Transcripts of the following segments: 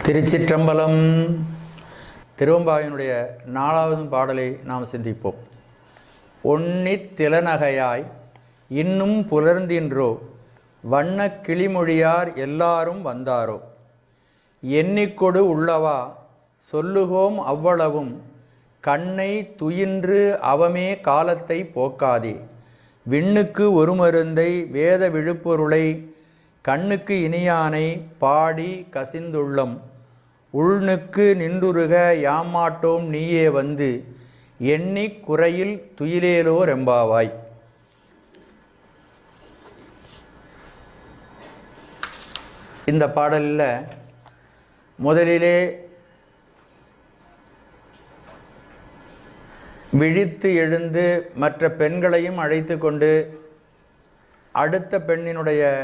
திருச்சிற்றம்பலம். திருவெம்பாவையினுடைய 4வது பாடலை நாம் சிந்திப்போம். ஒன்னித் திலநகையாய் இன்னும் புலர்ந்தின்றோ வண்ணக் கிளிமொழியார் எல்லாரும் வந்தாரோ எண்ணிக்கொடு உள்ளவா சொல்லுகோம் அவ்வளவும் கண்ணை துயின்று அவமே காலத்தை போக்காதே விண்ணுக்கு ஒரு மருந்தை வேத விழுப்பொருளை கண்ணுக்கு இனியானை பாடி கசிந்துள்ளம் உள்னுக்கு நின்றுருக யாமாட்டோம் நீயே வந்து எண்ணி குறையில் துயிலேலோ ரெம்பாவாய். இந்த பாடலில் முதலிலே விழித்து எழுந்து மற்ற பெண்களையும் அழைத்து கொண்டு அடுத்த பெண்ணினுடைய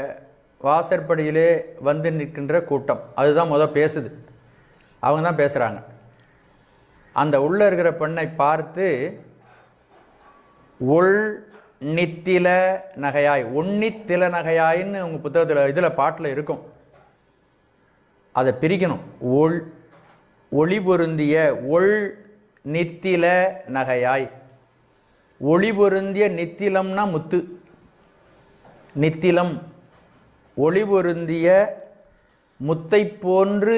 வாசற்படியிலே வந்து நிற்கின்ற கூட்டம், அதுதான் பேசுது. அவங்க தான் பேசுகிறாங்க. அந்த உள்ளே இருக்கிற பெண்ணை பார்த்து உள் நித்தில நகையாய், உன்னித்தில நகையாயின்னு உங்கள் புத்தகத்தில் இதில் பாட்டில் இருக்கும். அதை பிரிக்கணும். ஒளி பொருந்திய ஒள் நித்தில நகையாய். ஒளி பொருந்திய நித்திலம்னா முத்து. நித்திலம் ஒளி பொருந்திய முத்தை போன்று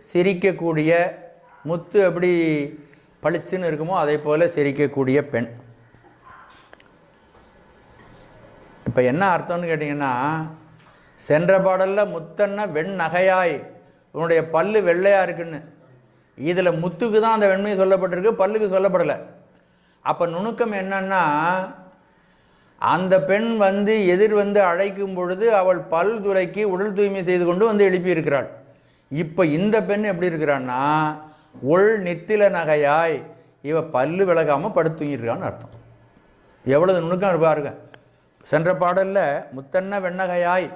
சிரிக்கக்கூடிய, முத்து எப்படி பளிச்சுன்னு இருக்குமோ அதே போல் சிரிக்கக்கூடிய பெண். இப்போ என்ன அர்த்தம்னு கேட்டிங்கன்னா, சென்ற பாடலில் முத்தன்னா வெண் நகையாய், உன்னுடைய பல்லு வெள்ளையாக இருக்குன்னு. இதில் முத்துக்கு தான் அந்த வெண்மையை சொல்லப்பட்டிருக்கு, பல்லுக்கு சொல்லப்படலை. அப்போ நுணுக்கம் என்னன்னா, அந்த பெண் எதிர் அழைக்கும் பொழுது அவள் பல் துளைக்கு உடல் தூய்மை செய்து கொண்டு எழுப்பியிருக்கிறாள். இப்போ இந்த பெண் எப்படி இருக்கிறான்னா, உள் நித்தில நகையாய், இவ பல்லு விலகாமல் படுத்துங்கிருக்கான்னு அர்த்தம். எவ்வளவு நுணுக்கம் பாருங்க. சென்ற பாடலில் முத்தன்ன வெண்ணகையாய்,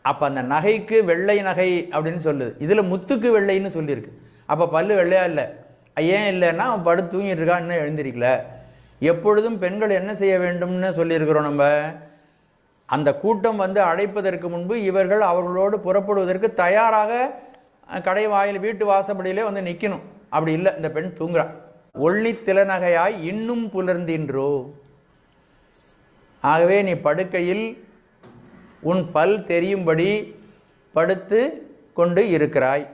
அப்போ அந்த நகைக்கு வெள்ளை நகை அப்படின்னு சொல்லுது. இதில் முத்துக்கு வெள்ளைன்னு சொல்லியிருக்கு. அப்போ பல்லு வெள்ளையா இல்லை. ஏன் இல்லைன்னா அவன் படுத்து தூங்கிட்டு இருக்கான், இன்னும் எழுந்திருக்கல. எப்பொழுதும் பெண்கள் என்ன செய்ய வேண்டும்னு சொல்லியிருக்கிறோம் நம்ம. அந்த கூட்டம் அழைப்பதற்கு முன்பு இவர்கள் அவர்களோடு புறப்படுவதற்கு தயாராக கடை வாயில் வீட்டு வாசப்படியிலே நிற்கணும். அப்படி இல்லை, இந்த பெண் தூங்குறா. ஒள்ளி திலநகையாய் இன்னும் புலர்ந்தின்றோ. ஆகவே நீ படுக்கையில் உன் பல் தெரியும்படி படுத்து கொண்டு இருக்கிறாய்.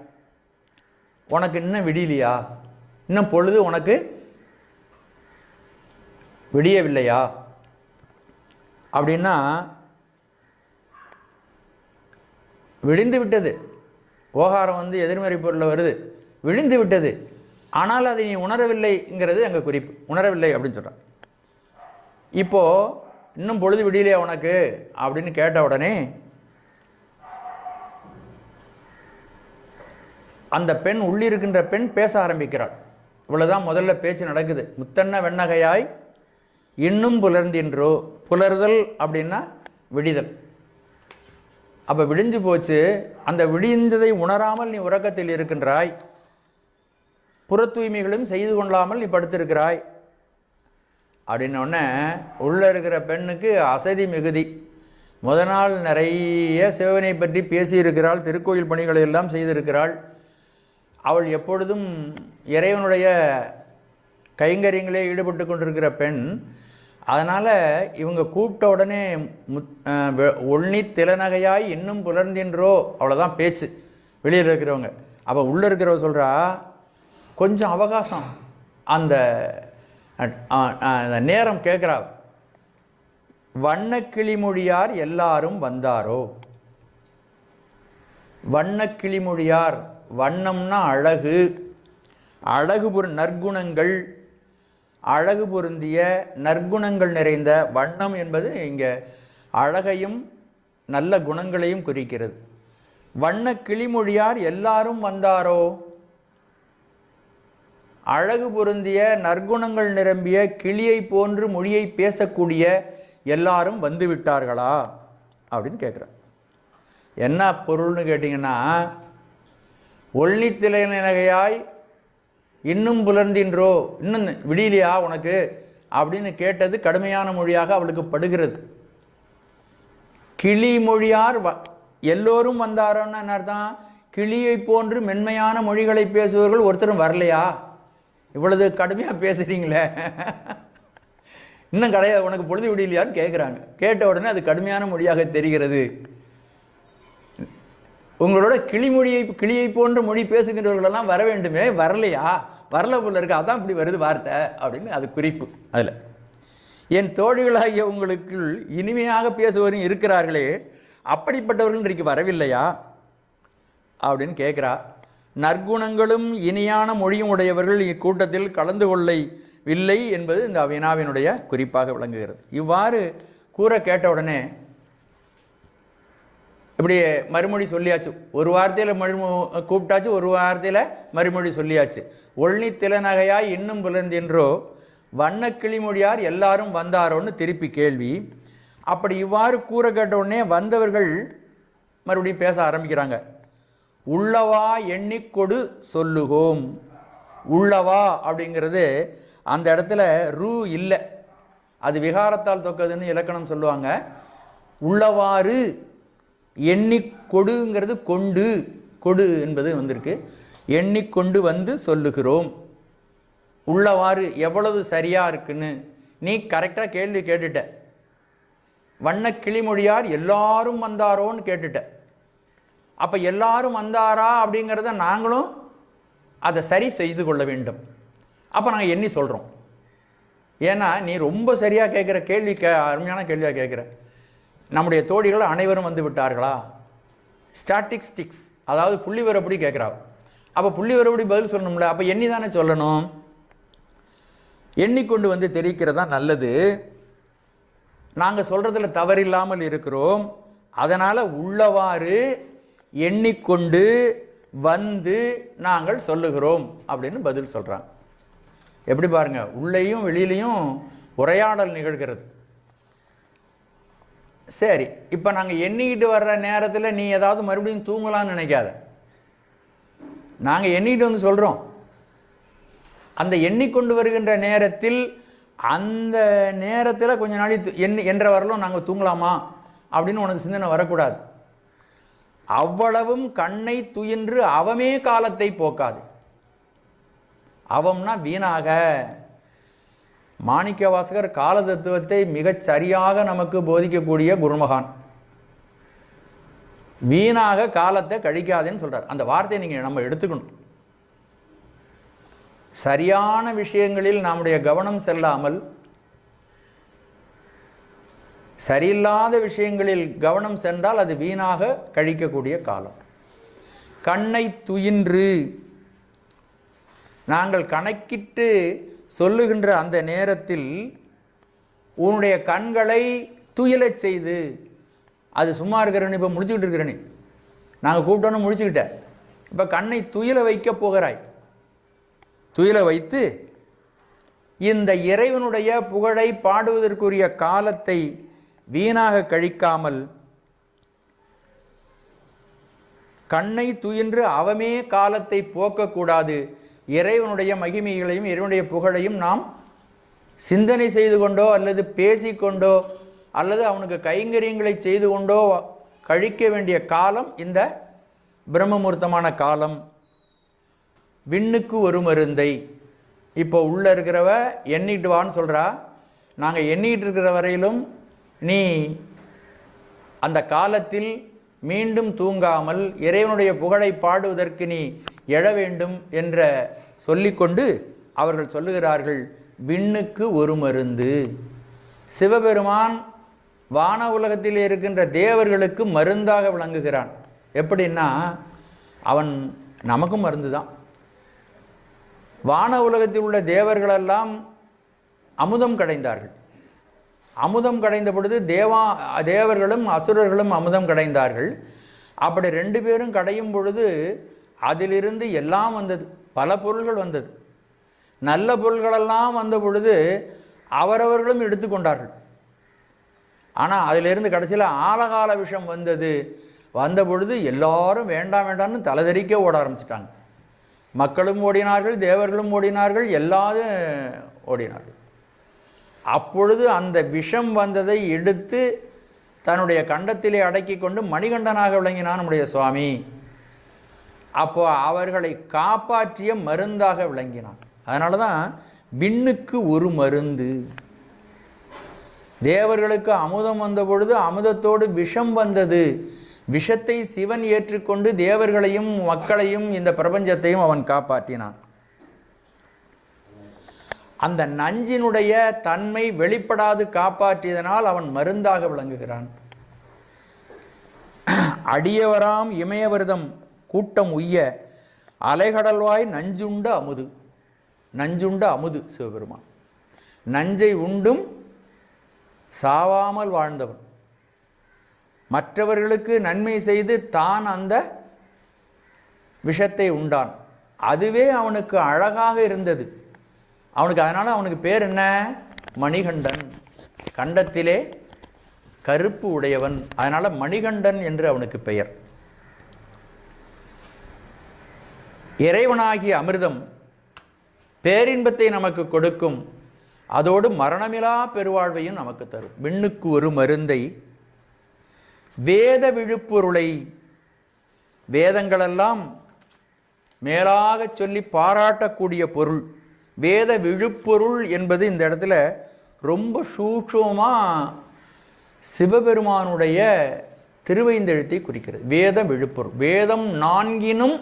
உனக்கு இன்னும் விடியலையா? இன்னும் பொழுது உனக்கு விடியவில்லையா? அப்படின்னா விடிந்து விட்டது. ஓகாரம் எதிர்மறை பொருளில் வருது, விழிந்து விட்டது. ஆனால் அதை நீ உணரவில்லைங்கிறது அங்கே குறிப்பு. உணரவில்லை அப்படின்னு சொல்கிறான். இப்போது இன்னும் பொழுது விடியலையா உனக்கு அப்படின்னு கேட்ட உடனே அந்த பெண், உள்ளிருக்கின்ற பெண் பேச ஆரம்பிக்கிறாள். இவ்வளோதான் முதல்ல பேச்சு நடக்குது. முத்தன்ன வெண்ணகையாய் இன்னும் புலர்ந்தின்றோ. புலர்தல் அப்படின்னா விடிதல். அப்போ விடிஞ்சு போச்சு. அந்த விடிந்ததை உணராமல் நீ உறக்கத்தில் இருக்கின்றாய். புற தூய்மைகளும் செய்து கொள்ளாமல் நீ படுத்திருக்கிறாய் அப்படின்னோடனே உள்ளே இருக்கிற பெண்ணுக்கு அசதி மிகுதி. நாள் நிறைய சிவனை பற்றி பேசியிருக்கிறாள், திருக்கோயில் பணிகளை எல்லாம் செய்திருக்கிறாள். அவள் எப்பொழுதும் இறைவனுடைய கைங்கரியங்களே ஈடுபட்டு கொண்டிருக்கிற பெண். அதனால் இவங்க கூப்பிட்ட உடனே ஒன்னி திலநகையாய் இன்னும் புலர்ந்தின்றோ, அவ்வளோதான் பேச்சு வெளியில் இருக்கிறவங்க. அப்போ உள்ளே இருக்கிறவ சொல்கிறா, கொஞ்சம் அவகாசம், அந்த நேரம் கேட்குறா. வண்ணக்கிளிமொழியார் எல்லாரும் வந்தாரோ. வண்ணக்கிளிமொழியார், வண்ணம்னா அழகு, அழகு நற்குணங்கள், அழகு பொருந்திய நற்குணங்கள் நிறைந்த வண்ணம் என்பது இங்கே அழகையும் நல்ல குணங்களையும் குறிக்கிறது. வண்ண கிளிமொழியார் எல்லாரும் வந்தாரோ. அழகு பொருந்திய நற்குணங்கள் நிரம்பிய கிளியை போன்று மொழியை பேசக்கூடிய எல்லாரும் வந்து விட்டார்களா அப்படின்னு கேட்குறார். என்ன பொருள்னு கேட்டிங்கன்னா, ஒள்ளித்திலை நகையாய் இன்னும் புலர்ந்தின்றோ, இன்னும் விடியலையா உனக்கு அப்படின்னு கேட்டது கடுமையான மொழியாக அவளுக்கு படுகிறது. கிளி மொழியார் எல்லோரும் வந்தாரோன்னு என்ன அர்த்தம்? கிளியை போன்று மென்மையான மொழிகளை பேசுபவர்கள் ஒருத்தரும் வரலையா? இவ்வளவு கடுமையாக பேசுகிறீங்களே, இன்னும் கிடையாது, உனக்கு பொழுது விடியலையான்னு கேட்குறாங்க. கேட்ட உடனே அது கடுமையான மொழியாக தெரிகிறது. உங்களோட கிளியை போன்ற மொழி பேசுகின்றவர்களெல்லாம் வர வேண்டுமே, வரலையா? வரல போல இருக்கு, அதான் இப்படி வருது வார்த்தை அப்படின்னு அது குறிப்பு. அதில் என் தோழிகளாகிய உங்களுக்கு இனிமையாக பேசுவரும் இருக்கிறார்களே, அப்படிப்பட்டவர்கள் இன்றைக்கு வரவில்லையா அப்படின்னு கேட்குறா. நற்குணங்களும் இனியான மொழியும் உடையவர்கள் இக்கூட்டத்தில் கலந்து கொள்ளவில்லை என்பது இந்த வினாவினுடைய குறிப்பாக விளங்குகிறது. இவ்வாறு கூற கேட்ட உடனே இப்படி மறுமொழி சொல்லியாச்சு. ஒரு வார்த்தையில் கூப்பிட்டாச்சு, ஒரு வார்த்தையில் மறுமொழி சொல்லியாச்சு. ஒள்ளி திலநகையாய் இன்னும் புலர்ந்தென்றோ வண்ண கிளிமொழியார் எல்லாரும் வந்தாரோன்னு திருப்பி கேள்வி. அப்படி இவ்வாறு கூற கேட்ட உடனே வந்தவர்கள் மறுபடியும் பேச ஆரம்பிக்கிறாங்க. உள்ளவா எண்ணிக்கொடு சொல்லுகோம். உள்ளவா அப்படிங்கிறது அந்த இடத்துல ரூ இல்லை, அது விகாரத்தால் தொக்கதுன்னு இலக்கணம் சொல்லுவாங்க. உள்ளவாறு எண்ணிக்கொடுங்கிறது கொண்டு, கொடு என்பது வந்திருக்கு. எண்ணிக்கொண்டு வந்து சொல்லுகிறோம். உள்ளவாறு எவ்வளவு சரியாக இருக்குன்னு நீ கரெக்டாக கேள்வி கேட்டுட்ட. வண்ண கிளிமொழியார் எல்லாரும் வந்தாரோன்னு கேட்டுட்ட. அப்போ எல்லாரும் வந்தாரா அப்படிங்கிறத நாங்களும் அதை சரி செய்து கொள்ள வேண்டும். அப்போ நாங்கள் எண்ணி சொல்கிறோம். ஏன்னா நீ ரொம்ப சரியாக கேட்குற கேள்வி, அருமையான கேள்வியாக கேட்குற. நம்முடைய தோழிகள் அனைவரும் வந்து விட்டார்களா? ஸ்டாட்டிஸ்டிக்ஸ், அதாவது புள்ளி வரப்படி கேட்குறா. அப்போ புள்ளி வரப்படி பதில் சொல்லணும்ல, அப்போ எண்ணி தானே சொல்லணும். எண்ணிக்கொண்டு வந்து தெரிவிக்கிறதா நல்லது. நாங்கள் சொல்கிறதுல தவறில்லாமல் இருக்கிறோம். அதனால் உள்ளவாறு எண்ணிக்கொண்டு வந்து நாங்கள் சொல்லுகிறோம் அப்படின்னு பதில் சொல்கிறாங்க. எப்படி பாருங்க, உள்ளேயும் வெளியிலையும் உரையாடல் நிகழ்கிறது. சரி, இப்போ நாங்கள் எண்ணிக்கிட்டு வர்ற நேரத்தில் நீ ஏதாவது மறுபடியும் தூங்கலான்னு நினைக்காத. நாங்கள் எண்ணிக்கிட்டு வந்து சொல்கிறோம். அந்த எண்ணிக்கொண்டு வருகின்ற நேரத்தில் அந்த நேரத்தில் கொஞ்ச நாளை என்ற வரலும் நாங்கள் தூங்கலாமா அப்படின்னு உனக்கு சிந்தனை வரக்கூடாது. அவ்வளவும் கண்ணை துயின்று அவமே காலத்தை போக்காது. அவம்னா வீணாக. மாணிக்க வாசகர் கால தத்துவத்தை மிகச் சரியாக நமக்கு போதிக்கக்கூடிய குருமகான். வீணாக காலத்தை கழிக்காதேன்னு சொல்றார். அந்த வார்த்தையை நீங்கள் நம்ம எடுத்துக்கணும். சரியான விஷயங்களில் நம்முடைய கவனம் செல்லாமல் சரியில்லாத விஷயங்களில் கவனம் சென்றால் அது வீணாக கழிக்கக்கூடிய காலம். கண்ணை துயின்று நாங்கள் கணக்கிட்டு சொல்லுகின்ற அந்த நேரத்தில் உன்னுடைய கண்களை துயிலச் செய்து, அது சும்மா இருக்கிறேன்னு இப்போ முடிச்சுக்கிட்டு இருக்கிறேன்னு நாங்கள் கூப்பிட்டோன்னு முடிச்சுக்கிட்ட, இப்போ கண்ணை துயில வைக்க போகிறாய். துயில வைத்து இந்த இறைவனுடைய புகழை பாடுவதற்குரிய காலத்தை வீணாக கழிக்காமல் கண்ணை துயின்று அவமே காலத்தை போக்கக்கூடாது. இறைவனுடைய மகிமைகளையும் இறைவனுடைய புகழையும் நாம் சிந்தனை செய்து கொண்டோ அல்லது பேசிக்கொண்டோ அல்லது அவனுக்கு கைங்கரியங்களை செய்து கொண்டோ கழிக்க வேண்டிய காலம் இந்த பிரம்மமுகூர்த்தமான காலம். விண்ணுக்கு ஒரு மருந்தை. இப்போ உள்ளே இருக்கிறவ எண்ணிட்டு வான்னு சொல்கிறா. நாங்கள் எண்ணிட்டு இருக்கிற வரையிலும் நீ அந்த காலத்தில் மீண்டும் தூங்காமல் இறைவனுடைய புகழை பாடுவதற்கு நீ எழ வேண்டும் என்ற சொல்லிக்கொண்டு அவர்கள் சொல்லுகிறார்கள், விண்ணுக்கு ஒரு மருந்து. சிவபெருமான் வான உலகத்தில் இருக்கின்ற தேவர்களுக்கு மருந்தாக விளங்குகிறான். எப்படின்னா அவன் நமக்கும் மருந்து தான். வான உலகத்தில் உள்ள தேவர்களெல்லாம் அமுதம் கடைந்தார்கள். அமுதம் கடைந்த பொழுது தேவர்களும் அசுரர்களும் அமுதம் கடைந்தார்கள். அப்படி ரெண்டு பேரும் கடையும் பொழுது அதிலிருந்து எல்லாம் வந்தது, பல பொருள்கள் வந்தது. நல்ல பொருள்களெல்லாம் வந்த பொழுது அவரவர்களும் எடுத்துக்கொண்டார்கள். ஆனால் அதிலிருந்து கடைசியில் ஆலகால விஷம் வந்தது. வந்த பொழுது எல்லாரும் வேண்டாம் வேண்டாம்னு தலைதறிக்க ஓட ஆரம்பிச்சிட்டாங்க. மக்களும் ஓடினார்கள், தேவர்களும் ஓடினார்கள், எல்லாரும் ஓடினார்கள். அப்பொழுது அந்த விஷம் வந்ததை எடுத்து தன்னுடைய கண்டத்திலே அடக்கி கொண்டு மணிகண்டனாக விளங்கினான் நம்முடைய சுவாமி. அப்போ அவர்களை காப்பாற்றிய மருந்தாக விளங்கினான். அதனால தான் விண்ணுக்கு ஒரு மருந்து. தேவர்களுக்கு அமுதம் வந்த பொழுது அமுதத்தோடு விஷம் வந்தது. விஷத்தை சிவன் ஏற்றுக்கொண்டு தேவர்களையும் மக்களையும் இந்த பிரபஞ்சத்தையும் அவன் காப்பாற்றினான். அந்த நஞ்சினுடைய தன்மை வெளிப்படாது காப்பாற்றியதனால் அவன் மருந்தாக விளங்குகிறான். அடியவராம் இமயவர்தம் கூட்டம் உய்ய அலைகடல்வாய் நஞ்சுண்ட அமுது. நஞ்சுண்ட அமுது சிவபெருமான். நஞ்சை உண்டும் சாவாமல் வாழ்ந்தவன். மற்றவர்களுக்கு நன்மை செய்து தான் அந்த விஷத்தை உண்டான். அதுவே அவனுக்கு அழகாக இருந்தது. அதனால் அவனுக்கு பேர் என்ன? மணிகண்டன். கண்டத்திலே கருப்பு உடையவன். அதனால் மணிகண்டன் என்று அவனுக்கு பெயர். இறைவனாகிய அமிர்தம் பேரின்பத்தை நமக்கு கொடுக்கும். அதோடு மரணமிலா பெருவாழ்வையும் நமக்கு தரும். விண்ணுக்கு ஒரு மருந்தை வேத விழுப்பொருளை. வேதங்களெல்லாம் மேலாக சொல்லி பாராட்டக்கூடிய பொருள். வேத விழுப்பொருள் என்பது இந்த இடத்துல ரொம்ப சூட்சமாக சிவபெருமானுடைய திருவைந்தெழுத்தை குறிக்கிறது. வேத விழுப்பொருள். வேதம் நான்கினும்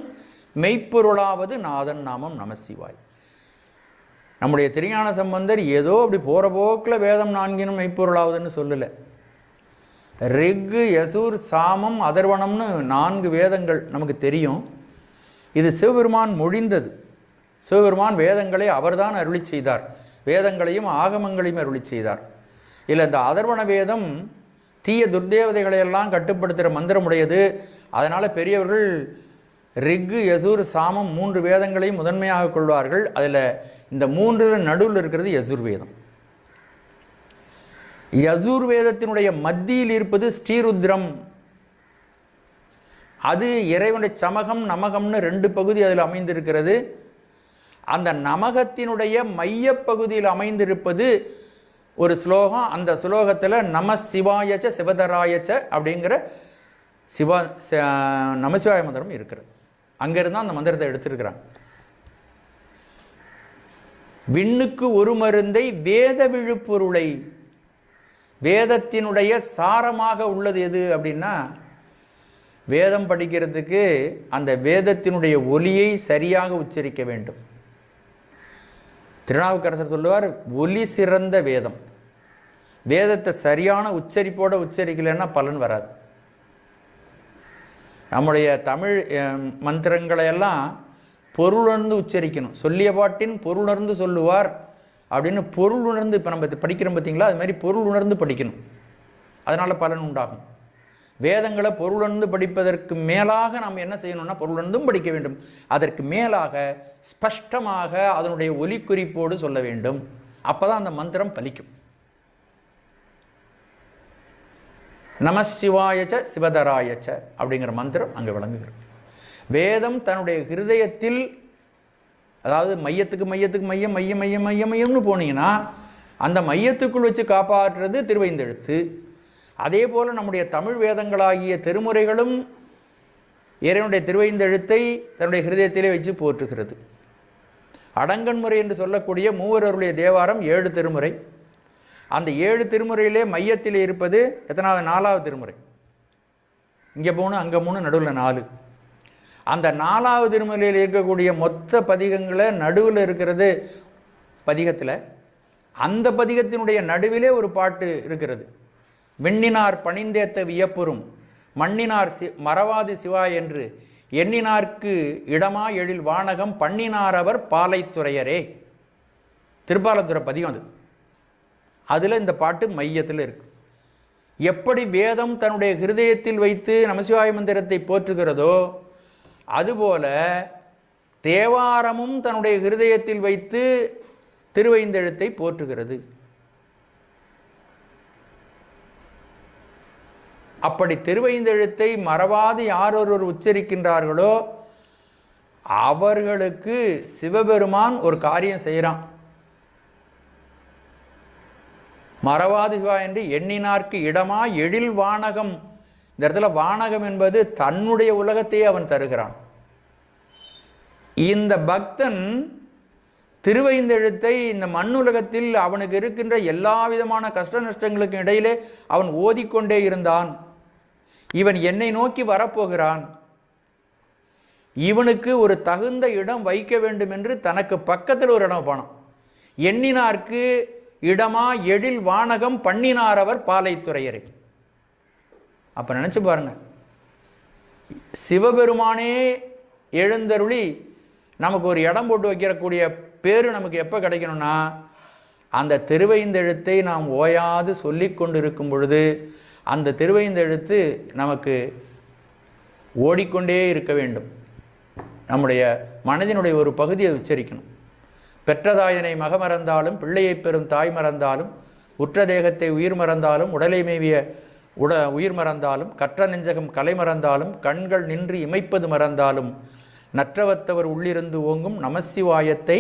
மெய்ப்பொருளாவது நாதன் நாமம் நமசிவாய். நம்முடைய திருஞான சம்பந்தர் ஏதோ அப்படி போகிற போக்கில் வேதம் நான்கினும் மெய்ப்பொருளாவதுன்னு சொல்லலை. ரிக்கு, யசூர், சாமம், அதர்வணம்னு 4 வேதங்கள் நமக்கு தெரியும். இது சிவபெருமான் மொழிந்தது. சிவபெருமான் வேதங்களை அவர்தான் அருளி செய்தார். வேதங்களையும் ஆகமங்களையும் அருளி செய்தார். இல்லை, இந்த அதர்வண வேதம் தீய துர்தேவதைகளையெல்லாம் கட்டுப்படுத்துகிற மந்திரமுடையது. அதனால் பெரியவர்கள் ரிக்கு, யசூர், சாமம் 3 வேதங்களையும் முதன்மையாக கொள்வார்கள். அதில் இந்த 3 நடுவில் இருக்கிறது யசூர் வேதம். யசூர் வேதத்தினுடைய மத்தியில் இருப்பது ஸ்ரீருத்ரம். அது இறைவனுடைய சமகம் நமகம்னு 2 பகுதி அதில் அமைந்திருக்கிறது. அந்த நமகத்தினுடைய மையப்பகுதியில் அமைந்திருப்பது ஒரு ஸ்லோகம். அந்த ஸ்லோகத்தில் நம சிவாயச்ச சிவதராயச்ச அப்படிங்கிற நமசிவாய மந்திரம் இருக்கிறது. அங்கிருந்து அந்த மந்திரத்தை எடுத்திருக்கிறாங்க. விண்ணுக்கு ஒரு மருந்தை வேத விழுப்பொருளை. வேதத்தினுடைய சாரமாக உள்ளது எது அப்படின்னா, வேதம் படிக்கிறதுக்கு அந்த வேதத்தினுடைய ஒலியை சரியாக உச்சரிக்க வேண்டும். திருநாவுக்கரசர் சொல்லுவார், ஒலி சிறந்த வேதம். வேதத்தை சரியான உச்சரிப்போடு உச்சரிக்கலைன்னா பலன் வராது. நம்முடைய தமிழ் மந்திரங்களையெல்லாம் பொருளுணர்ந்து உச்சரிக்கணும். சொல்லிய பாட்டின் பொருளுணர்ந்து சொல்லுவார் அப்படின்னு பொருள் உணர்ந்து. இப்போ நம்ம படிக்கிறோம் பார்த்தீங்களா, அது மாதிரி பொருள் உணர்ந்து படிக்கணும். அதனால் பலன் உண்டாகும். வேதங்களை பொருளுணர்ந்து படிப்பதற்கு மேலாக நாம் என்ன செய்யணும்னா பொருளுணர்ந்தும் படிக்க வேண்டும். அதற்கு மேலாக ஸ்பஷ்டமாக அதனுடைய ஒலி குறிப்போடு சொல்ல வேண்டும். அப்போ தான் அந்த மந்திரம் பலிக்கும். நமசிவாயச்ச சிவதராயச்ச அப்படிங்கிற மந்திரம் அங்கே விளங்குகிறது. வேதம் தன்னுடைய ஹிருதயத்தில், அதாவது மையத்துக்கு மையத்துக்கு மையம் மையம் மையம் மையம் மையம்னு போனீங்கன்னா அந்த மையத்துக்குள் வச்சு காப்பாற்றுறது திருவைந்தெழுத்து. அதே போல் நம்முடைய தமிழ் வேதங்களாகிய திருமுறைகளும் இறைவனுடைய திருவைந்தெழுத்தை தன்னுடைய ஹிருதயத்திலே வச்சு போற்றுகிறது. அடங்கன்முறை என்று சொல்லக்கூடிய மூவருடைய தேவாரம் 7 திருமுறை. அந்த 7 திருமுறையிலே மையத்தில் இருப்பது எத்தனாவது? 4வது திருமுறை. இங்கே 3, அங்கே 3, நடுவில் 4. அந்த 4வது திருமுறையில் இருக்கக்கூடிய மொத்த பதிகங்களை நடுவில் இருக்கிறது பதிகத்தில். அந்த பதிகத்தினுடைய நடுவிலே ஒரு பாட்டு இருக்கிறது. விண்ணினார் பணிந்தேத்த வியப்புறும் மண்ணினார் மறவாது சிவா என்று எண்ணினார்க்கு இடமா எழில் வானகம் பண்ணினார் அவர் பாலைத்துறையரே. திருப்பாலத்துறை பதிகம் அது. அதில் இந்த பாட்டு மையத்தில் இருக்கு. எப்படி வேதம் தன்னுடைய ஹிருதயத்தில் வைத்து நமசிவாய மந்திரத்தை போற்றுகிறதோ அதுபோல தேவாரமும் தன்னுடைய ஹிருதயத்தில் வைத்து திருவைந்தெழுத்தை போற்றுகிறது. அப்படி திருவைந்தெழுத்தை மறவாது யாரொருவர் உச்சரிக்கின்றார்களோ அவர்களுக்கு சிவபெருமான் ஒரு காரியம் செய்கிறான். மறவாது சிவா என்று எண்ணினார்க்கு இடமா எழில் வானகம். இந்த இடத்துல வானகம் என்பது தன்னுடைய உலகத்தையே அவன் தருகிறான். இந்த பக்தன் திருவைந்தெழுத்தை இந்த மண்ணுலகத்தில் அவனுக்கு இருக்கின்ற எல்லா விதமான கஷ்ட நஷ்டங்களுக்கு இடையிலே அவன் ஓதிக்கொண்டே இருந்தான். இவன் என்னை நோக்கி வரப்போகிறான், இவனுக்கு ஒரு தகுந்த இடம் வைக்க வேண்டும் என்று தனக்கு பக்கத்தில் ஒரு இடம் போனான். எண்ணினார்க்கு இடமா எழில் வானகம் பண்ணினார் அவர் பாலைத்துறையரை. அப்ப நினைச்சு பாருங்க, சிவபெருமானே எழுந்தருளி நமக்கு ஒரு இடம் போட்டு வைக்கக்கூடிய பேரு நமக்கு எப்போ கிடைக்கணும்னா, அந்த திருவைந்தெழுத்தை நாம் ஓயாது சொல்லி கொண்டிருக்கும் பொழுது அந்த திருவைந்தெழுத்து நமக்கு ஓடிக்கொண்டே இருக்க வேண்டும். நம்முடைய மனதினுடைய ஒரு பகுதியை உச்சரிக்கணும். பெற்றதாயனை மக மறந்தாலும், பிள்ளையை பெறும் தாய் மறந்தாலும், உற்ற தேகத்தை உயிர் மறந்தாலும், உடலை மேவிய உயிர் மறந்தாலும், கற்ற நெஞ்சகம் கலை மறந்தாலும், கண்கள் நின்று இமைப்பது மறந்தாலும், நற்றவத்தவர் உள்ளிருந்து ஓங்கும் நமசிவாயத்தை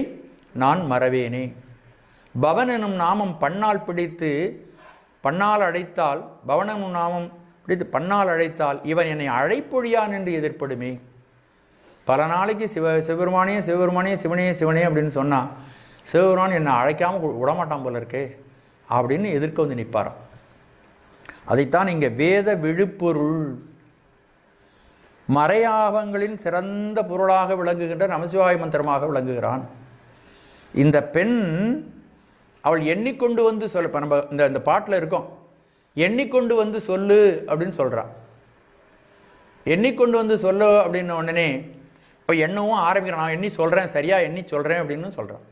நான் மறவேனே. பவன் எனும் நாமம் பன்னால் பிடித்து பன்னால் அழைத்தால், பவன் எனும் நாமம் பிடித்து பன்னால் அழைத்தால் இவன் என்னை அழைப்பொழியான் என்று எதிர்ப்படுமே. பல நாளைக்கு சிவபெருமானே சிவபெருமானே சிவனே சிவனே அப்படின்னு சொன்னால் சிவபெருமான் என்னை அழைக்காமல் விடமாட்டான் போல இருக்கே அப்படின்னு எதிர்க்க வந்து நிற்பாராம். அதைத்தான் இங்கே வேத விழுப்பொருள் மறையாகங்களின் சிறந்த பொருளாக விளங்குகின்ற நமசிவாய மந்திரமாக விளங்குகிறான். இந்த பெண் அவள் எண்ணிக்கொண்டு வந்து சொல்ல, இப்போ நம்ம இந்த பாட்டில் இருக்கோம், எண்ணிக்கொண்டு வந்து சொல்லு அப்படின்னு சொல்கிறான். எண்ணிக்கொண்டு வந்து சொல்லு அப்படின்ன உடனே இப்போ எண்ணவும் ஆரம்பிக்கிறான். நான் எண்ணி சொல்கிறேன், சரியாக எண்ணி சொல்கிறேன் அப்படின்னு சொல்கிறான்.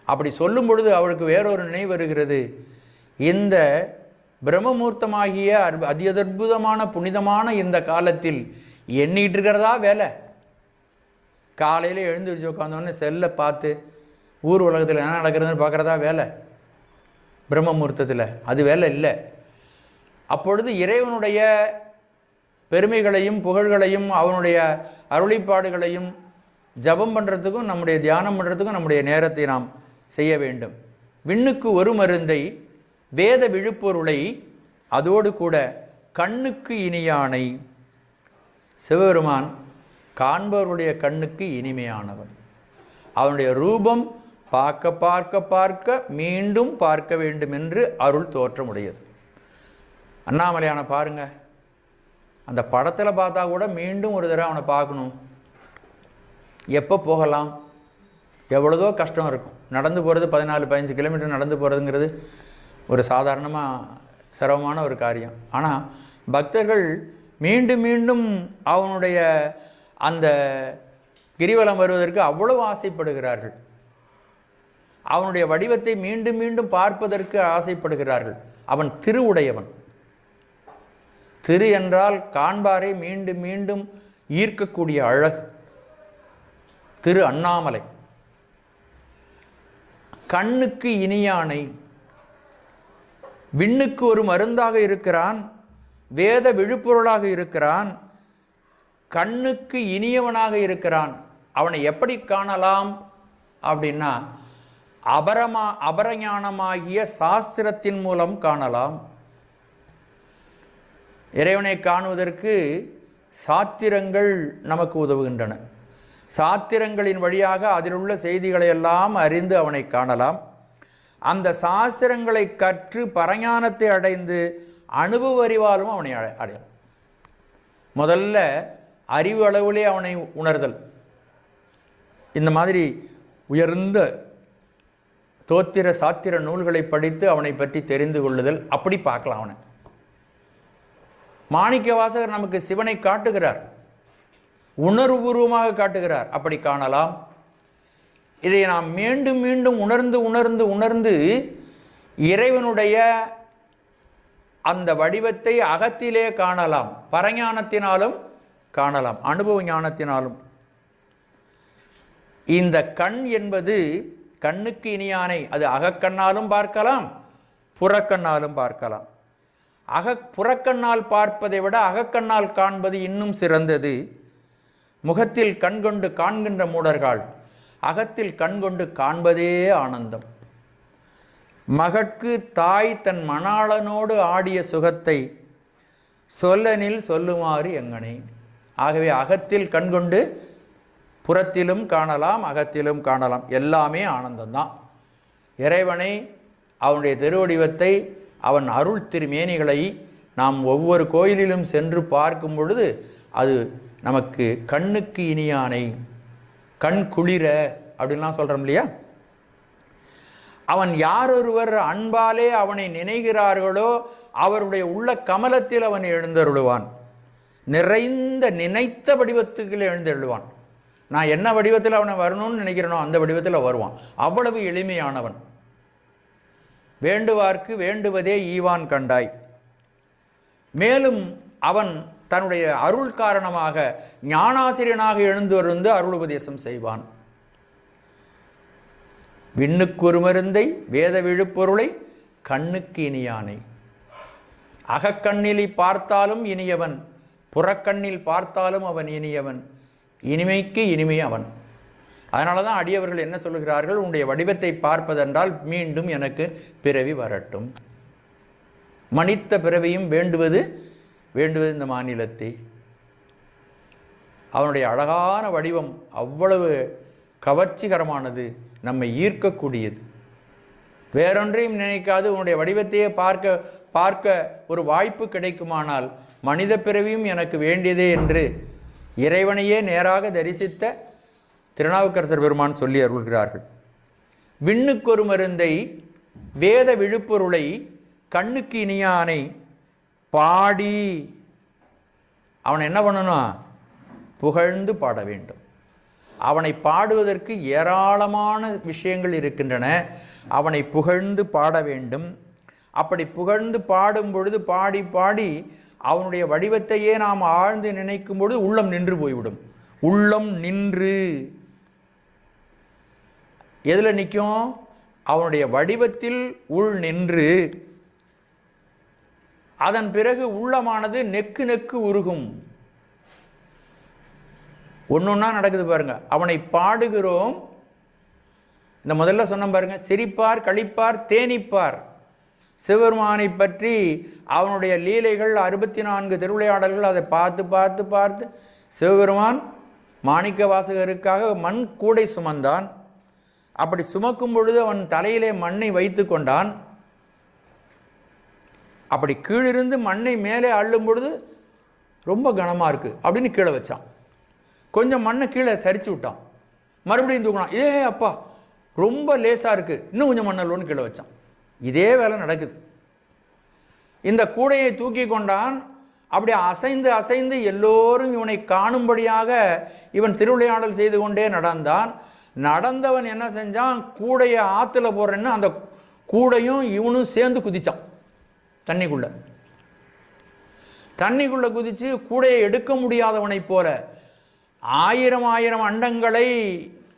அப்படி சொல்லும் பொழுது அவளுக்கு வேறொரு நினைவு வருகிறது. இந்த பிரம்மமூர்த்தமாகிய அத்புதமான புனிதமான இந்த காலத்தில் எண்ணிட்டு இருக்கிறதா வேலை? காலையில் எழுந்திரிச்சு உட்காந்தோடனே செல்லை பார்த்து ஊர் உலகத்தில் என்ன நடக்கிறதுன்னு பார்க்குறதா வேலை? பிரம்மமூர்த்தத்தில் அது வேலை இல்லை. அப்பொழுது இறைவனுடைய பெருமைகளையும் புகழ்களையும் அவனுடைய அருளிப்பாடுகளையும் ஜபம் பண்ணுறதுக்கும் நம்முடைய தியானம் பண்ணுறதுக்கும் நம்முடைய நேரத்தை நாம் செய்ய வேண்டும். விண்ணுக்கு ஒரு மருந்தை வேத விழுப்பொருளை அதோடு கூட கண்ணுக்கு இனியானை. சிவபெருமான் காண்பவருடைய கண்ணுக்கு இனிமையானவன். அவனுடைய ரூபம் பார்க்க பார்க்க பார்க்க மீண்டும் பார்க்க வேண்டும் என்று அருள் தோற்றமுடையது. அண்ணாமலையான பாருங்க, அந்த படத்தில் பார்த்தா கூட மீண்டும் ஒரு தடவை அவனை பார்க்கணும். எப்போ போகலாம்? எவ்வளோதோ கஷ்டம் இருக்கும். நடந்து போகிறது 14-15 கிலோமீட்டர் நடந்து போகிறதுங்கிறது ஒரு சாதாரணமாக சிரமமான ஒரு காரியம். ஆனால் பக்தர்கள் மீண்டும் மீண்டும் அவனுடைய அந்த கிரிவலம் வருவதற்கு அவ்வளவு ஆசைப்படுகிறார்கள். அவனுடைய வடிவத்தை மீண்டும் மீண்டும் பார்ப்பதற்கு ஆசைப்படுகிறார்கள். அவன் திருவுடையவன். திரு என்றால் காண்பாரை மீண்டும் மீண்டும் ஈர்க்கக்கூடிய அழகு. திரு அண்ணாமலை. கண்ணுக்கு இனியானை. விண்ணுக்கு ஒரு மருந்தாக இருக்கிறான், வேத விழுப்பொருளாக இருக்கிறான், கண்ணுக்கு இனியவனாக இருக்கிறான். அவனை எப்படி காணலாம் அப்படின்னா அபரஞானமாகிய சாஸ்திரத்தின் மூலம் காணலாம். இறைவனை காணுவதற்கு சாத்திரங்கள் நமக்கு உதவுகின்றன. சாத்திரங்களின் வழியாக அதில் உள்ள செய்திகளை எல்லாம் அறிந்து அவனை காணலாம். அந்த சாஸ்திரங்களை கற்று பரஞானத்தை அடைந்து அனுபவ அறிவாலும் அவனை அடையலாம். முதல்ல அறிவு அளவிலே அவனை உணர்தல். இந்த மாதிரி உயர்ந்த தோத்திர சாத்திர நூல்களை படித்து அவனை பற்றி தெரிந்து கொள்ளுதல், அப்படி பார்க்கலாம் அவனை. மாணிக்க வாசகர் நமக்கு சிவனை காட்டுகிறார், உணர்வுபூர்வமாக காட்டுகிறார், அப்படி காணலாம். இதை நாம் மீண்டும் மீண்டும் உணர்ந்து உணர்ந்து உணர்ந்து இறைவனுடைய அந்த வடிவத்தை அகத்திலே காணலாம். பரஞானத்தினாலும் காணலாம், அனுபவ ஞானத்தினாலும். இந்த கண் என்பது கண்ணுக்கு இனியானை. அது அகக்கண்ணாலும் பார்க்கலாம், புறக்கண்ணாலும் பார்க்கலாம். புறக்கண்ணால் பார்ப்பதை விட அகக்கண்ணால் காண்பது இன்னும் சிறந்தது. முகத்தில் கண்கொண்டு காண்கின்ற மூடர்கள் அகத்தில் கண்கொண்டு காண்பதே ஆனந்தம். மகட்கு தாய் தன் மணாளனோடு ஆடிய சுகத்தை சொல்லனில் சொல்லுமாறு எங்கனே. ஆகவே அகத்தில் கண்கொண்டு புறத்திலும் காணலாம், அகத்திலும் காணலாம், எல்லாமே ஆனந்தம்தான். இறைவனை, அவனுடைய திருவடிவத்தை, அவன் அருள் திருமேனிகளை நாம் ஒவ்வொரு கோயிலிலும் சென்று பார்க்கும் பொழுது அது நமக்கு கண்ணுக்கு இனியானை, கண் குளிர அப்படின்லாம் சொல்கிறோம் இல்லையா? அவன் யாரொருவர் அன்பாலே அவனை நினைகிறார்களோ அவருடைய உள்ள கமலத்தில் அவன் எழுந்தருளுவான். நிறைந்த நினைத்த வடிவத்துக்கு எழுந்தருளுவான். நான் என்ன வடிவத்தில் அவனை வரணும்னு நினைக்கிறேனோ அந்த வடிவத்தில் வருவான். அவ்வளவு எளிமையானவன். வேண்டுவார்க்கு வேண்டுவதே ஈவான் கண்டாய். மேலும் அவன் தன்னுடைய அருள் காரணமாக ஞானாசிரியனாக எழுந்து வந்து அருள் உபதேசம் செய்வான். விண்ணுக்கொரு மருந்தை வேத விழுப்பொருளை கண்ணுக்கு இனியானை. அகக்கண்ணில் பார்த்தாலும் இனியவன், புறக்கண்ணில் பார்த்தாலும் அவன் இனியவன், இனிமைக்கு இனிமை அவன். அதனால தான் அடியவர்கள் என்ன சொல்லுகிறார்கள், உன்னுடைய வடிவத்தை பார்ப்பதென்றால் மீண்டும் எனக்கு பிறவி வரட்டும். மனித பிறவியும் வேண்டுவது இந்த மாநிலத்தை. அவனுடைய அழகான வடிவம் அவ்வளவு கவர்ச்சிகரமானது, நம்மை ஈர்க்கக்கூடியது. வேறொன்றையும் நினைக்காது உன்னுடைய வடிவத்தையே பார்க்க ஒரு வாய்ப்பு கிடைக்குமானால் மனித பிறவியும் எனக்கு வேண்டியதே என்று இறைவனையே நேராக தரிசித்த திருநாவுக்கரசர் பெருமான் சொல்லி அருள்கிறார்கள். விண்ணுக்கொரு மருந்தை வேத விழுப்பொருளை கண்ணுக்கு இனியானை பாடி அவனை என்ன பண்ணணும்? புகழ்ந்து பாட வேண்டும். அவனை பாடுவதற்கு ஏராளமான விஷயங்கள் இருக்கின்றன. அவனை புகழ்ந்து பாட வேண்டும். அப்படி புகழ்ந்து பாடும் பொழுது பாடி பாடி அவனுடைய வடிவத்தையே நாம் ஆழ்ந்து நினைக்கும் பொழுது உள்ளம் நின்று போய்விடும். உள்ளம் நின்று எதில் நிற்கும்? அவனுடைய வடிவத்தில் உள் நின்று அதன் பிறகு உள்ளமானது நெக்கு நெக்கு உருகும். ஒன்னொன்னா நடக்குது பாருங்க. அவனை பாடுகிறோம். இந்த முதல்ல சொன்ன பாருங்க, சிரிப்பார், களிப்பார், தேனிப்பார். சிவபெருமானை பற்றி அவனுடைய லீலைகள் 64 திருவிளையாடல்கள், அதை பார்த்து பார்த்து பார்த்து சிவபெருமான் மாணிக்க வாசகருக்காக மண் கூடை சுமந்தான். அப்படி சுமக்கும் பொழுது அவன் தலையிலே மண்ணை வைத்து கொண்டான். அப்படி கீழிருந்து மண்ணை மேலே அள்ளும் பொழுது ரொம்ப கனமாக இருக்குது அப்படின்னு கீழே வச்சான். கொஞ்சம் மண்ணை கீழே தரிச்சு விட்டான். மறுபடியும் தூக்கினான். அப்பா ரொம்ப லேசாக இருக்குது, இன்னும் கொஞ்சம் மண்ணல்லோன்னு கீழே வச்சான். இதே வேலை நடக்குது. இந்த கூடையை தூக்கி கொண்டான். அப்படி அசைந்து அசைந்து எல்லோரும் இவனை காணும்படியாக இவன் திருவிளையாடல் செய்து கொண்டே நடந்தான். நடந்தவன் என்ன செஞ்சான்? கூடையை ஆற்றுல போடுறேன்னு அந்த கூடையும் இவனும் சேர்ந்து குதிச்சான் தண்ணிக்குள்ள குதிச்சு கூடையை எடுக்க முடியாதவனைப் போல 1000 அண்டங்களை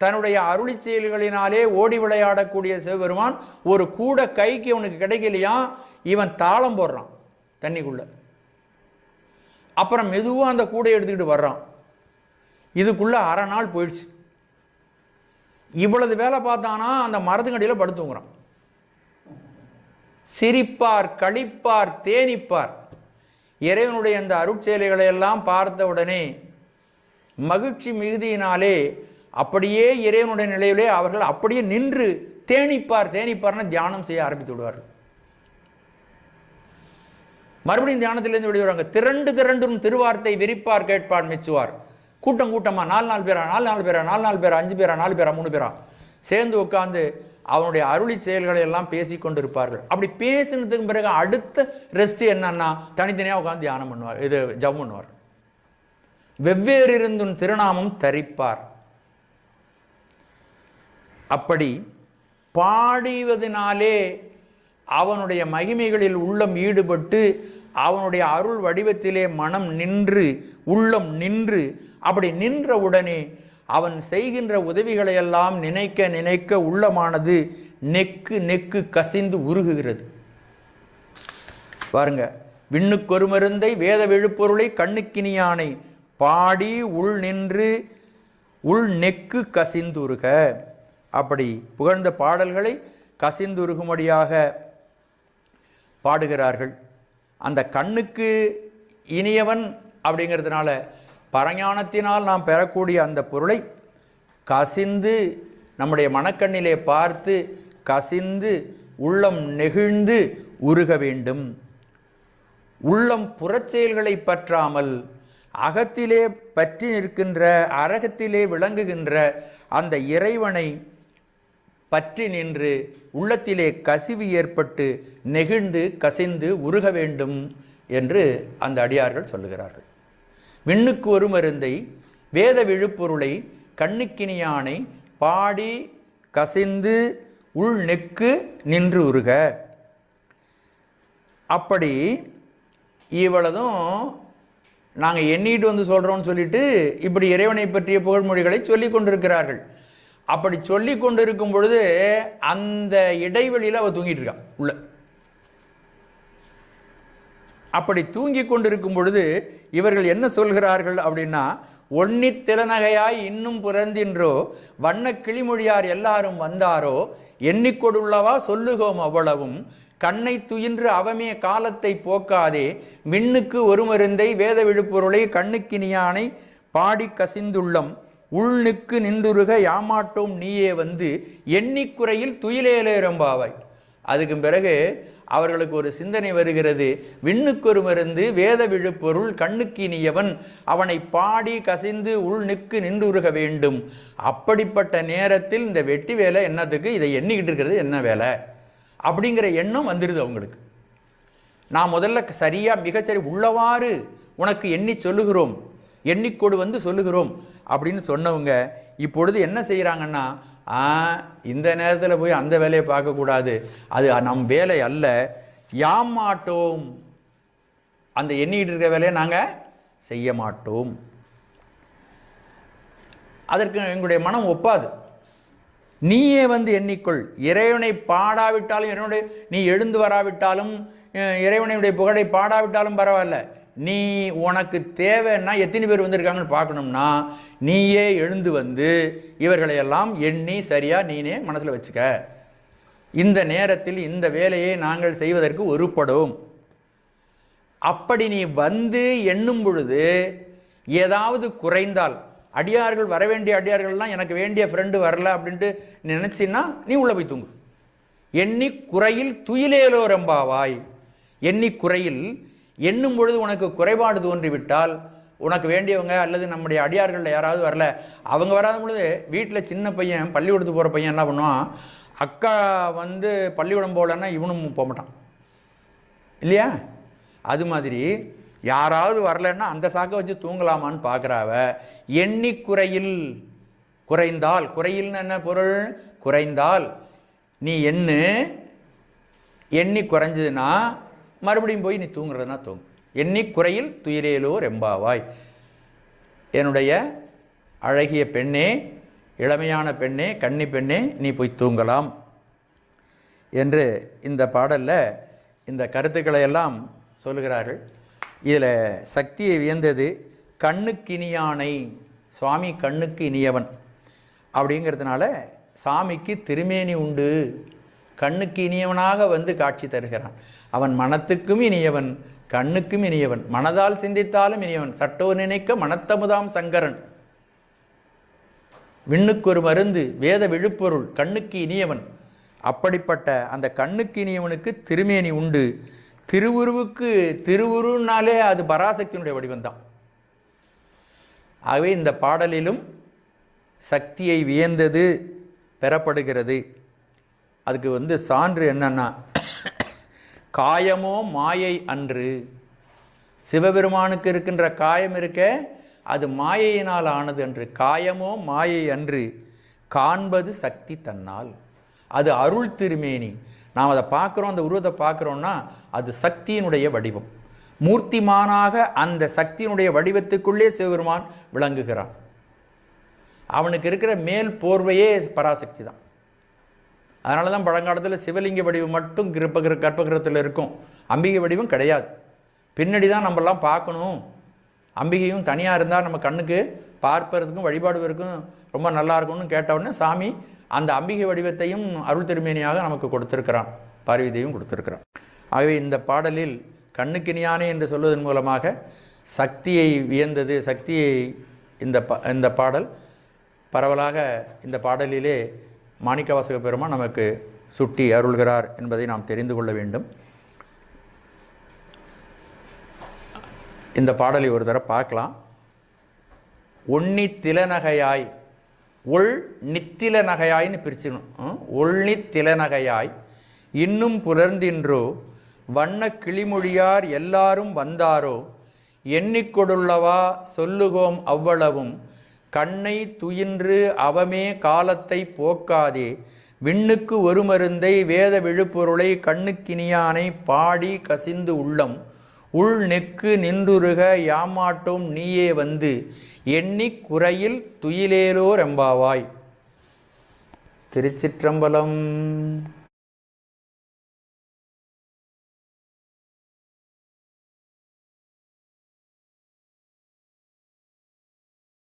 தன்னுடைய அருளி செயல்களினாலே ஓடி விளையாடக்கூடிய சிவபெருமான் ஒரு கூடை கைக்கு அவனுக்கு கிடைக்கலையா, இவன் தாளம் போடுறான் தண்ணிக்குள்ள. அப்புறம் மெதுவாக அந்த கூடையை எடுத்துக்கிட்டு வர்றான். இதுக்குள்ள அரை நாள் போயிடுச்சு. இவ்வளவு வேலை பார்த்தானா அந்த மரத்துக்கடியில் படுத்துங்கிறான். சிரிப்பார், களிப்பார், தேனிப்பார். இறைவனுடைய அந்த அருட்செயல்களை எல்லாம் பார்த்த உடனே மகிழ்ச்சி மிகுதியினாலே அப்படியே இறைவனுடைய நிலையிலே அவர்கள் அப்படியே நின்று தேனிப்பார்னு தியானம் செய்ய ஆரம்பித்து விடுவார்கள். மறுபடியும் தியானத்திலிருந்து வெளிவருவாங்க. திரண்டும் திருவார்த்தை விரிப்பார், கேட்பார், மெச்சுவார். கூட்டம் கூட்டமா 4 பேரா 5 பேரா 4 பேரா 3 பேரா சேர்ந்து உட்கார்ந்து அவனுடைய அருளி செயல்களை எல்லாம் பேசி கொண்டிருப்பார்கள். அப்படி பேசினதுக்கு பிறகு அடுத்த ரெஸ்ட் என்னன்னா தனித்தனியாக உட்காந்து தியானம் பண்ணுவார், இது ஜபம் பண்ணுவார். வெவ்வேறு இருந்தும் திருநாமம் தரிப்பார். அப்படி பாடுவதனாலே அவனுடைய மகிமைகளில் உள்ளம் ஈடுபட்டு அவனுடைய அருள் வடிவத்திலே மனம் நின்று உள்ளம் நின்று அப்படி நின்ற உடனே அவன் செய்கின்ற உதவிகளை எல்லாம் நினைக்க நினைக்க உள்ளமானது நெக்கு நெக்கு கசிந்து உருகுகிறது. பாருங்க, விண்ணுக்கொரு மருந்தை வேத விழுப்பொருளை கண்ணுக்கினியானை பாடி உள் நின்று உள் நெக்கு கசிந்துருக. அப்படி புகழ்ந்த பாடல்களை கசிந்துருகும்படியாக பாடுகிறார்கள். அந்த கண்ணுக்கு இனியவன் அப்படிங்கிறதுனால பரஞானத்தினால் நாம் பெறக்கூடிய அந்த பொருளை கசிந்து நம்முடைய மனக்கண்ணிலே பார்த்து கசிந்து உள்ளம் நெகிழ்ந்து உருக வேண்டும். உள்ளம் புறச்செயல்களை பற்றாமல் அகத்திலே பற்றி நிற்கின்ற, அரகத்திலே விளங்குகின்ற அந்த இறைவனை பற்றி நின்று உள்ளத்திலே கசிவு ஏற்பட்டு நெகிழ்ந்து கசிந்து உருக வேண்டும் என்று அந்த அடியார்கள் சொல்லுகிறார்கள். விண்ணுக்கு ஒரு மருந்தை வேத விழுப்பொருளை கண்ணுக்கினியானை பாடி கசிந்து உள் நெக்கு நின்று உருக. அப்படி இவ்வளதும் நாங்கள் எண்ணிட்டு வந்து சொல்கிறோம்னு சொல்லிட்டு இப்படி இறைவனை பற்றிய புகழ்மொழிகளை சொல்லி கொண்டிருக்கிறார்கள். அப்படி சொல்லி கொண்டு இருக்கும் பொழுது அந்த இடைவெளியில் அவள் தூங்கிட்டு இருக்கான் உள்ள. அப்படி தூங்கி கொண்டிருக்கும் பொழுது இவர்கள் என்ன சொல்கிறார்கள் அப்படின்னா, ஒன்னி திலநகையாய் இன்னும் புறந்தின்றோ வண்ண கிளிமொழியார் எல்லாரும் வந்தாரோ எண்ணிக்கொடுள்ளவா சொல்லுகோம் அவ்வளவும் கண்ணை துயின்று அவமே காலத்தை போக்காதே மின்னுக்கு ஒரு மருந்தை வேத விழுப்பொருளை கண்ணுக்கினியானை பாடி கசிந்துள்ளம் உள்நுக்கு நின்றுருக யாமாட்டோம் நீயே வந்து எண்ணிக்குறையில் துயிலேலேரம்பாவாய். அதுக்கு பிறகு அவர்களுக்கு ஒரு சிந்தனை வருகிறது. விண்ணுக்கொரு மருந்து வேத விழுப்பொருள் கண்ணுக்கினியவன் அவனை பாடி கசிந்து உள்நுக்கு நின்றுருக வேண்டும். அப்படிப்பட்ட நேரத்தில் இந்த வெட்டி வேலை என்னத்துக்கு, இதை எண்ணிக்கிட்டு இருக்கிறது என்ன வேலை அப்படிங்கிற எண்ணம் வந்துடுது அவங்களுக்கு. நான் முதல்ல சரியாக மிகச்சரி உள்ளவாறு உனக்கு எண்ணி சொல்லுகிறோம், எண்ணிக்கொடு வந்து சொல்லுகிறோம் அப்படின்னு சொன்னவங்க இப்பொழுது என்ன செய்கிறாங்கன்னா, இந்த நேரத்தில் போய் அந்த வேலையை பார்க்கக்கூடாது, அது நம் வேலை அல்ல, யாமாட்டோம், அந்த எண்ணிக்கிட்டு இருக்கிற வேலையை நாங்கள் செய்ய மாட்டோம், அதற்கு எங்களுடைய மனம் ஒப்பாது, நீயே வந்து எண்ணிக்கொள். இறைவனை பாடாவிட்டாலும், இறைவனுடைய நீ எழுந்து வராவிட்டாலும், இறைவனுடைய புகழை பாடாவிட்டாலும் பரவாயில்ல, நீ உனக்கு தேவைன்னா எத்தனை பேர் வந்திருக்காங்கன்னு பார்க்கணும்னா நீயே எழுந்து வந்து இவர்களையெல்லாம் எண்ணி சரியாக நீனே மனசில் வச்சுக்க. இந்த நேரத்தில் இந்த வேலையை நாங்கள் செய்வதற்கு ஒருப்படும். அப்படி நீ வந்து எண்ணும் பொழுது ஏதாவது குறைந்தால், அடியார்கள் வர வேண்டிய அடியார்கள்லாம் எனக்கு வேண்டிய ஃப்ரெண்டு வரல அப்படின்ட்டு நினச்சின்னா நீ உள்ளே போய் தூங்கு. எண்ணி குறையில் துயிலேலோ ரம்பாவாய். எண்ணி குறையில் எண்ணும் பொழுது உனக்கு குறைபாடு தோன்றிவிட்டால், உனக்கு வேண்டியவங்க அல்லது நம்முடைய அடியார்களில் யாராவது வரல, அவங்க வராத பொழுது வீட்டில் சின்ன பையன் பள்ளிக்கூடத்துக்கு போகிற பையன் என்ன பண்ணுவான், அக்கா வந்து பள்ளிக்கூடம் போகலன்னா இவனும் போக மாட்டான் இல்லையா? அது மாதிரி யாராவது வரலன்னா அந்த சாக்கை வச்சு தூங்கலாமான்னு பார்க்குறாவ. எண்ணி குறையில் குறைந்தால், குறையில்னு என்ன பொருள், குறைந்தால் நீ எண்ணி குறைஞ்சதுன்னா மறுபடியும் போய் நீ தூங்குறதுனா தூங்கு. எண்ணி குறையில் துயிலேலோ ரெம்பாவாய். என்னுடைய அழகிய பெண்ணே, இளமையான பெண்ணே, கன்னி பெண்ணே, நீ போய் தூங்கலாம் என்று இந்த பாடலில் இந்த கருத்துக்களை எல்லாம் சொல்லுகிறார்கள். இதில் சக்தியை வியந்தது கண்ணுக்கினியானை, சுவாமி கண்ணுக்கு இனியவன் அப்படிங்கிறதுனால சாமிக்கு திருமேனி உண்டு, கண்ணுக்கு இனியவனாக வந்து காட்சி தருகிறான். அவன் மனத்துக்கும் இனியவன், கண்ணுக்கும் இனியவன், மனதால் சிந்தித்தாலும் இனியவன், சட்டோ நினைக்க மனத்தமுதாம் சங்கரன். விண்ணுக்கு ஒரு மருந்து வேத விழுப்பொருள் கண்ணுக்கு இனியவன். அப்படிப்பட்ட அந்த கண்ணுக்கு இனியவனுக்கு திருமேனி உண்டு. திருவுருவுக்கு, திருவுருனாலே அது பராசக்தியினுடைய வடிவம்தான். ஆகவே இந்த பாடலிலும் சக்தியை வியந்தது பெறப்படுகிறது. அதுக்கு சான்று என்னன்னா, காயமோ மாயை அன்று. சிவபெருமானுக்கு இருக்கின்ற காயம் இருக்க அது மாயையினால் ஆனது அன்று. காயமோ மாயை அன்று காண்பது சக்தி தன்னால். அது அருள் திருமேனி. நாம் அதை பார்க்குறோம், அந்த உருவத்தை பார்க்குறோன்னா அது சக்தியினுடைய வடிவம். மூர்த்திமானாக அந்த சக்தியினுடைய வடிவத்துக்குள்ளே சிவபெருமான் விளங்குகிறான். அவனுக்கு இருக்கிற மேல் போர்வையே பராசக்தி தான். அதனால தான் பழங்காலத்தில் சிவலிங்க வடிவம் மட்டும் கர்ப்பகிரகத்தில் இருக்கும், அம்பிகை வடிவம் கிடையாது. பின்னாடி தான் நம்மளாம் பார்க்கணும். அம்பிகையும் தனியாக இருந்தால் நம்ம கண்ணுக்கு பார்ப்பதற்கும் வழிபாடுவதற்கும் ரொம்ப நல்லா இருக்கும்னு கேட்டவுடனே சாமி அந்த அம்பிகை வடிவத்தையும் அருள் திருமேனியாக நமக்கு கொடுத்திருக்கிறான், பார்வதியையும் கொடுத்திருக்கிறான். ஆகவே இந்த பாடலில் கண்ணுக்கினியானே என்று சொல்வதன் மூலமாக சக்தியை வியந்தது, சக்தியை இந்த பாடல் பரவலாக இந்த பாடலிலே மாணிக்கவாசக பெருமான் நமக்கு சுட்டி அருள்கிறார் என்பதை நாம் தெரிந்து கொள்ள வேண்டும். இந்த பாடலை ஒரு தடவை பார்க்கலாம். ஒன்னி திலநகையாய், ஒள் நித்தில நகையாய்னு பிரிச்சுக்கணும். ஒள்னி திலநகையாய் இன்னும் புலர்ந்தின்றோ வண்ண கிளிமொழியார் எல்லாரும் வந்தாரோ எண்ணிக்கொடுள்ளவா சொல்லுகோம் அவ்வளவும் கண்ணை துயின்று அவமே காலத்தை போக்காதே விண்ணுக்கு ஒரு மருந்தை வேத விழுப்பொருளை கண்ணுக்கினியானை பாடி கசிந்து உள்ளம் உள் நெக்கு நின்றுருக யாமாட்டோம் நீயே வந்து எண்ணிக் குறையில் துயிலேலோர் எம்பாவாய். திருச்சிற்றம்பலம்.